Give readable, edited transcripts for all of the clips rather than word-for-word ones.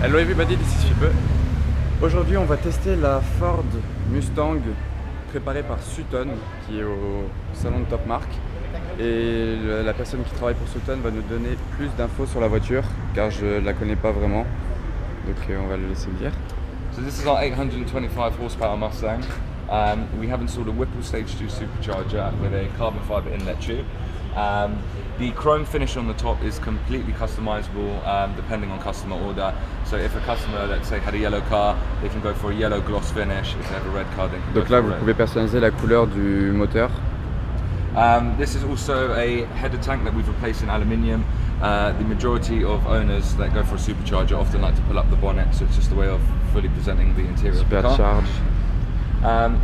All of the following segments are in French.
Hello everybody, this is Sutton. Aujourd'hui on va tester la Ford Mustang préparée par Sutton qui est au salon de Top Marque. Et la personne qui travaille pour Sutton va nous donner plus d'infos sur la voiture car je la connais pas vraiment. Donc on va le laisser le dire. So this is our 825 horsepower Mustang. We have installed a Whipple Stage 2 supercharger with a carbon fibre inlet tube. The chrome finish on the top is completely customizable depending on customer order. So if a customer, let's say, had a yellow car, they can go for a yellow gloss finish. If they have a red car, they can Donc là, vous pouvez personnaliser la couleur du moteur. This is also a header tank that we've replaced in aluminium. The majority of owners that go for a supercharger often like to pull up the bonnet, so it's just a way of fully presenting the interior of the car. Supercharge.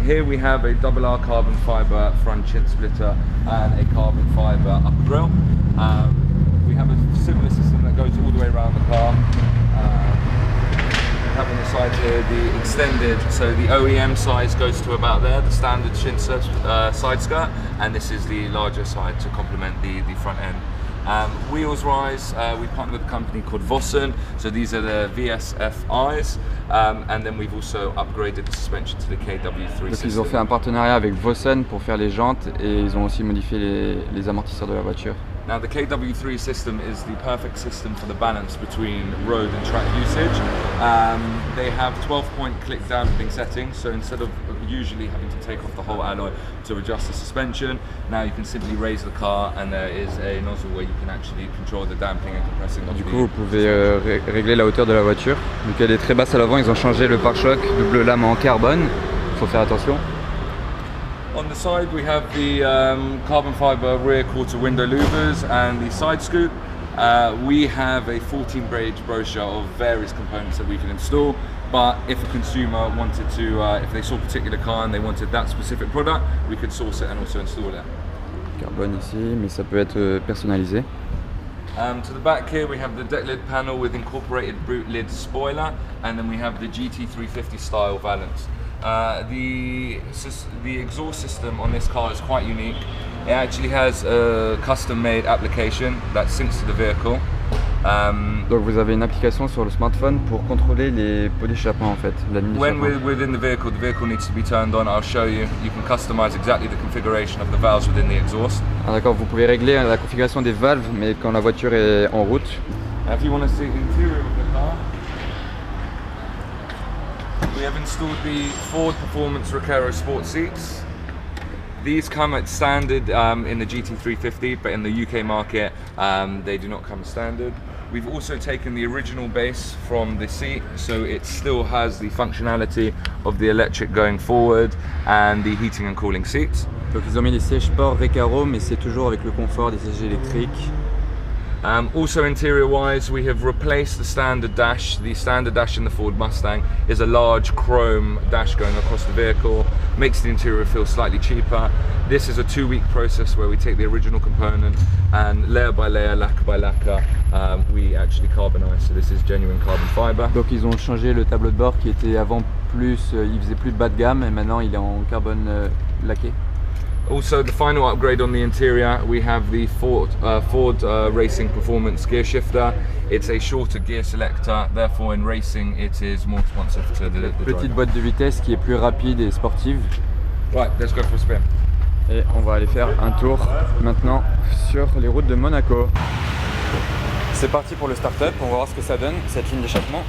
Here we have a double R carbon fibre front chin splitter and a carbon fibre upper grille. We have a similar system that goes all the way around the car. We have on the side here the extended, so the OEM size goes to about there, the standard chin side skirt, and this is the larger side to complement the front end. Wheels wise, we partnered with a company called Voiture, so these are the VSFIs, and then we've also upgraded the suspension to the KW3 Donc system. ils ont fait un partenariat avec Voiture pour faire les jantes et ils ont aussi modifié les amortisseurs de la voiture. Now the KW3 system is the perfect system for the balance between road and track usage. They have 12-point click damping settings, so instead of usually having to take off the whole alloy to adjust the suspension, now you can simply raise the car and there is a nozzle where you can actually control the damping and compressing of Du coup vous pouvez régler la hauteur de la voiture. Vu qu'elle est très basse à l'avant, ils ont changé le pare-choc double lame en carbone. Il faut faire attention. On the side we have the carbon fibre rear quarter window louvers and the side scoop. We have a 14-page brochure of various components that we can install, but if a consumer wanted to, if they saw a particular car and they wanted that specific product, we could source it and also install it. Carbone ici, mais ça peut être personnalisé. To the back here we have the deck lid panel with incorporated boot lid spoiler, and then we have the GT350 style valance. The exhaust system on this car is quite unique. It actually has a custom-made application that syncs to the vehicle. Donc vous avez une application sur le smartphone pour contrôler les pots d'échappement en fait. When we're within the vehicle needs to be turned on. I'll show you. You can customize exactly the configuration of the valves within the exhaust. Ah d'accord, vous pouvez régler la configuration des valves, mais quand la voiture est en route. If you want to see the interior of the car, we have installed the Ford Performance Recaro sport seats. These come at standard in the GT350, but in the UK market they do not come as standard. We've also taken the original base from the seat, so it still has the functionality of the electric going forward and the heating and cooling seats. Donc ils ont mis les sièges sport Recaro, mais c'est toujours avec le confort des sièges électriques. Also interior wise, we have replaced the standard dash. The standard dash in the Ford Mustang is a large chrome dash going across the vehicle, makes the interior feel slightly cheaper. This is a 2-week process where we take the original component and layer by layer, lacquer by lacquer, we actually carbonize. So this is genuine carbon fiber. Donc ils ont changé le tableau de bord qui était avant plus, il faisait plus de bas de gamme et maintenant il est en carbone laqué. Also, the final upgrade on the interior, we have the Ford Racing Performance gear shifter. It's a shorter gear selector, therefore in racing it is more responsive to the Petite driver. boîte de vitesse qui est plus rapide et sportive. Right, let's go for a spin. Et on va aller faire un tour maintenant sur les routes de Monaco. C'est parti pour le start-up, on va voir ce que ça donne, cette ligne d'échappement.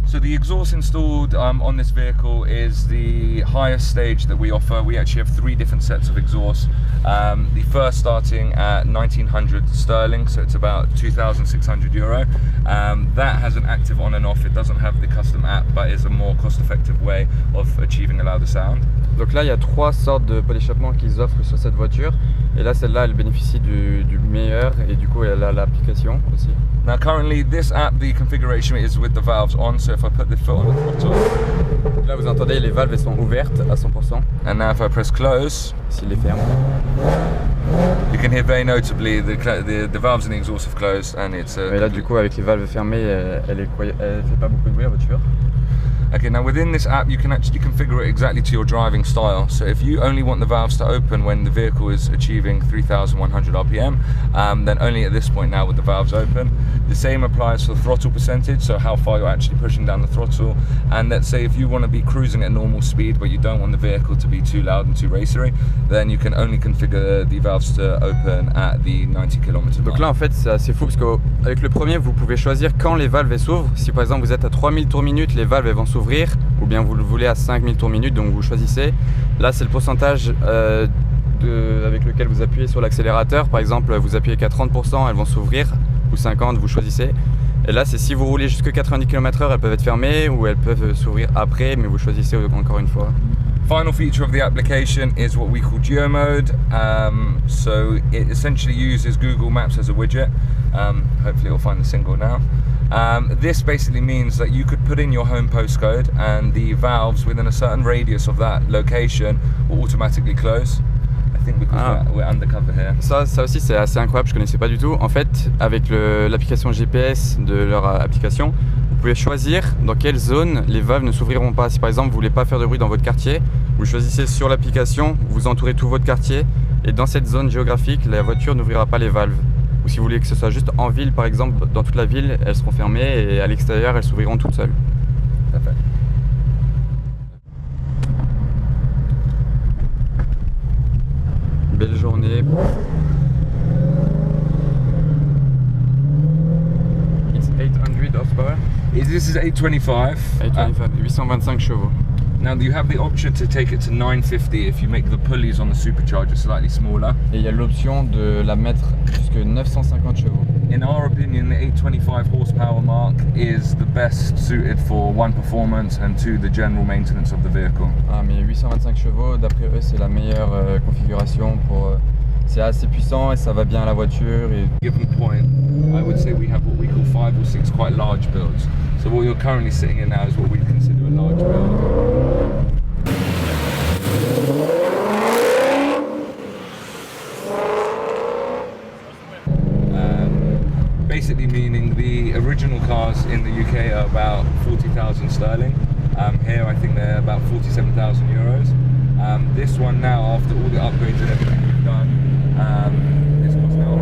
So the exhaust installed on this vehicle is the highest stage that we offer. We actually have 3 different sets of exhausts. The first starting at 1900 sterling, so it's about €2,600. That has an active on and off. It doesn't have the custom app, but is a more cost-effective way of achieving a louder sound. Donc là, il y a 3 sortes de pots d'échappement qu'ils offrent sur cette voiture. Et là, celle-là, elle bénéficie du meilleur et du coup, elle a l'application aussi. Now currently this app, the configuration is with the valves on, so if I put the foot on the throttle. Là vous entendez, les valves elles sont ouvertes à 100%. And now if I press close. S'il les ferme. You can hear very notably the valves in the exhaust have closed, and it's. Mais là, du coup, avec les valves fermées, elle fait pas beaucoup de bruit la voiture. Okay, now within this app you can actually configure it exactly to your driving style. So if you only want the valves to open when the vehicle is achieving 3,100 RPM, then only at this point now would the valves open. The same applies for the throttle percentage, so how far you're actually pushing down the throttle. And let's say if you want to be cruising at normal speed but you don't want the vehicle to be too loud and too racery, then you can only configure the valves to open at the 90 km/h. Donc là en fait c'est assez fou parce qu'avec le premier vous pouvez choisir quand les valves s'ouvrent. Si par exemple vous êtes à 3000 tours minute, les valves vont s'ouvrir, ou bien vous le voulez à 5000 tours minute, donc vous choisissez. Là c'est le pourcentage avec lequel vous appuyez sur l'accélérateur. Par exemple vous appuyez qu'à 30%, elles vont s'ouvrir, ou 50, vous choisissez. Et là c'est si vous roulez jusqu'à 90 km/h, elles peuvent être fermées ou elles peuvent s'ouvrir après, mais vous choisissez encore une fois. Final feature of the application is what we call Geo Mode. So it essentially uses Google Maps as a widget. Hopefully you'll find the single now. This basically means that you could put in your home postcode and the valves within a certain radius of that location will automatically close. I think because we're undercover here. Ça aussi c'est assez incroyable, je connaissais pas du tout. En fait, avec l'application GPS de leur application, vous pouvez choisir dans quelle zone les valves ne s'ouvriront pas. Si par exemple vous voulez pas faire de bruit dans votre quartier, vous choisissez sur l'application, vous entourez tout votre quartier et dans cette zone géographique, la voiture n'ouvrira pas les valves. Ou si vous voulez que ce soit juste en ville par exemple, dans toute la ville, elles seront fermées et à l'extérieur, elles s'ouvriront toutes seules. Parfait. Belle journée. It's 800 horsepower. This is 825. 825 chevaux. Now you have the option to take it to 950 if you make the pulleys on the supercharger slightly smaller. Et il y a l'option de la mettre jusqu'à 950 chevaux. In our opinion, the 825 horsepower mark is the best suited for one, performance, and two, the general maintenance of the vehicle. Ah mais 825 chevaux, d'après eux c'est la meilleure configuration pour... c'est assez puissant et ça va bien à la voiture. Et... Given point, I would say we have what we call 5 or 6 quite large builds. So what you're currently sitting in now is what we consider a large build. Basically meaning the original cars in the UK are about 40,000 sterling. Here I think they're about 47,000 euros. This one now, after all the upgrades and everything we've done, this costs now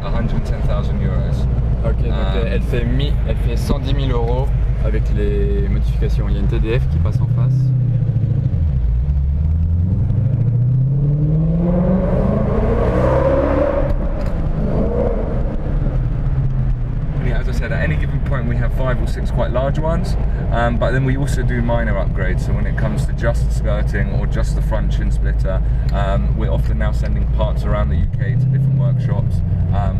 110,000 euros. Ok, donc elle fait 110 000 euros avec les modifications. Il y a une TDF qui passe en face. At any given point we have 5 or 6 quite large ones, but then we also do minor upgrades. So when it comes to just the skirting or just the front chin splitter, we're often now sending parts around the UK to different workshops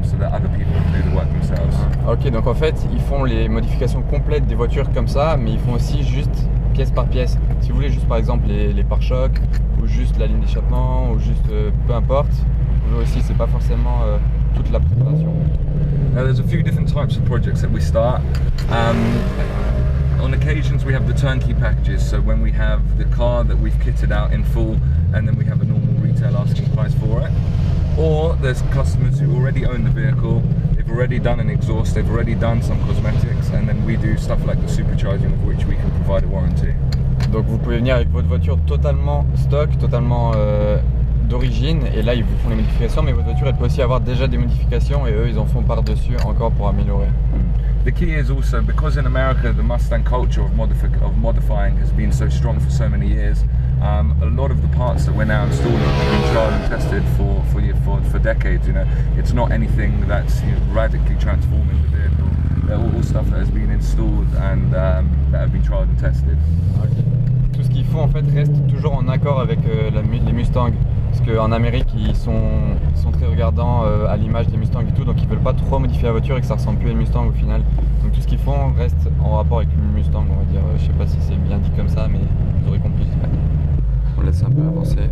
so that other people can do the work themselves. Ok, donc en fait ils font les modifications complètes des voitures comme ça, mais ils font aussi juste pièce par pièce. Si vous voulez juste par exemple les pare-chocs ou juste la ligne d'échappement ou juste peu importe, vous pouvez aussi, c'est pas forcément toute la préparation. Now there's a few different types of projects that we start. On occasions we have the turnkey packages, so when we have the car that we've kitted out in full and then we have a normal retail asking price for it. Or there's customers who already own the vehicle, they've already done an exhaust, they've already done some cosmetics, and then we do stuff like the supercharging of which we can provide a warranty. Donc vous pouvez venir avec votre voiture totalement stock, totalement d'origine, et là ils vous font les modifications, mais votre voiture elle peut aussi avoir déjà des modifications et eux ils en font par-dessus encore pour améliorer. The key is also, because in America the Mustang culture of modifying has been so strong for so many years, a lot of the parts that we're now installing have been tried and tested for decades. You know, it's not anything that's radically transforming the vehicle. They're all stuff that has been installed and that have been tried and tested. Okay. Tout ce qu'ils font en fait reste toujours en accord avec les Mustangs. Parce qu'en Amérique ils sont très regardants à l'image des Mustangs et tout, donc ils veulent pas trop modifier la voiture et que ça ressemble plus à une Mustang au final. Donc tout ce qu'ils font reste en rapport avec une Mustang, on va dire. Je sais pas si c'est bien dit comme ça, mais vous aurez compris, j'espère. On laisse un peu avancer.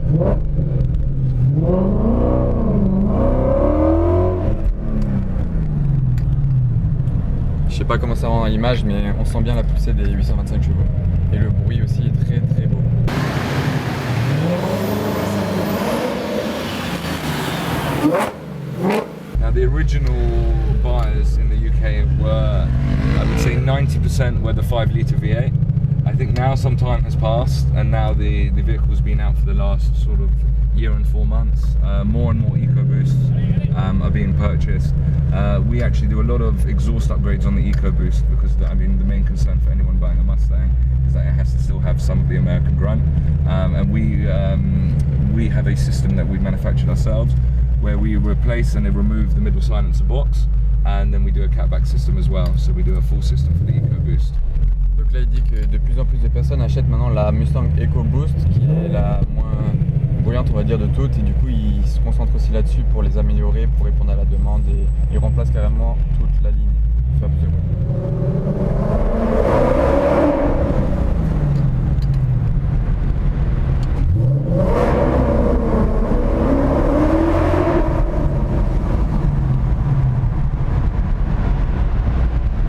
Je sais pas comment ça rend à l'image, mais on sent bien la poussée des 825 chevaux. Et le bruit aussi est très très beau. Now the original buyers in the UK were, I would say 90% were the 5-litre V8. I think now some time has passed and now the vehicle's been out for the last sort of year and 4 months. More and more EcoBoosts are being purchased. We actually do a lot of exhaust upgrades on the EcoBoost because the main concern for anyone buying a Mustang is that it has to still have some of the American grunt. And we have a system that we manufactured ourselves where we replace and remove the middle silencer box, and then we do a catback system as well. So we do a full system for the EcoBoost. Donc là il dit que de plus en plus de personnes achètent maintenant la Mustang EcoBoost qui est la moins bruyante on va dire de toutes, et du coup ils se concentrent aussi là-dessus pour les améliorer, pour répondre à la demande, et ils remplacent carrément toute la ligne. Faire plus de bruit.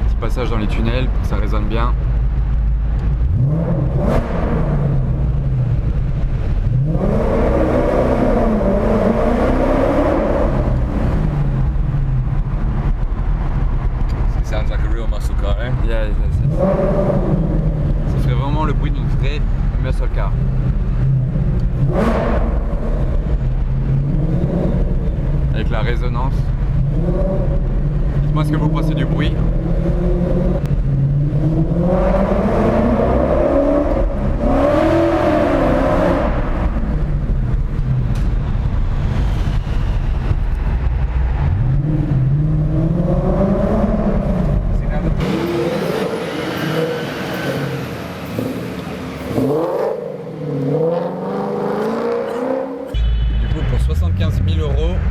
Petit passage dans les tunnels pour que ça résonne bien. Sounds like a real muscle car, eh? Yeah, ça ferait vraiment le bruit d'une vraie muscle car. Avec la résonance. Dites-moi ce que vous pensez du bruit.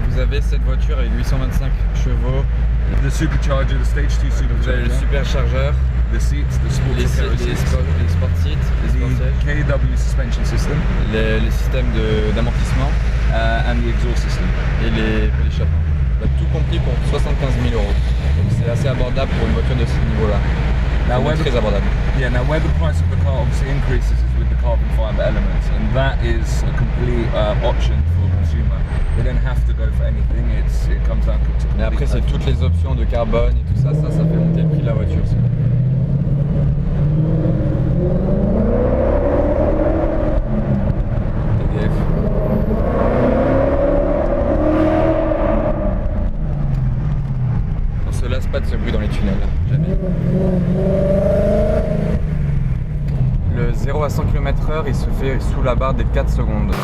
Vous avez cette voiture avec 825 chevaux. The supercharger, the stage 2 Vous avez le supercharger, superchargeur, the seats, the sport les Recaro seats, sport seats, les sport sièges, the KW suspension system, les systèmes d'amortissement and the exhaust system. et les échappements. Tout compris pour 75 000 €. Donc c'est assez abordable pour une voiture de ce niveau-là. Très abordable. Yeah, now where the price of the car obviously increases is with the carbon fiber elements, and that is a complete option for a consumer. They don't have to go for anything, it comes down to Mais après c'est toutes les options de carbone et tout ça, ça fait monter le prix de la voiture. TDF. On se lasse pas de ce bruit dans les tunnels, jamais. Le 0 à 100 km/h il se fait sous la barre des 4 secondes.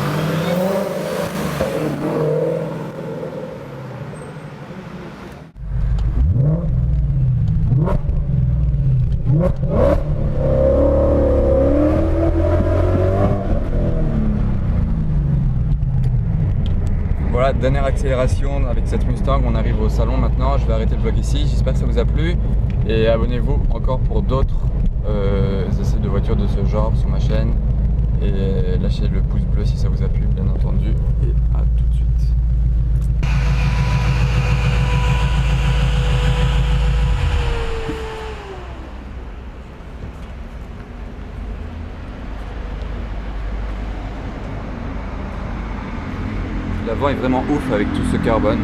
Voilà, dernière accélération avec cette Mustang, on arrive au salon maintenant, je vais arrêter le vlog ici, j'espère que ça vous a plu et abonnez-vous encore pour d'autres essais de voitures de ce genre sur ma chaîne et lâchez le pouce bleu si ça vous a plu bien entendu et à tout de suite. L'avant est vraiment ouf avec tout ce carbone.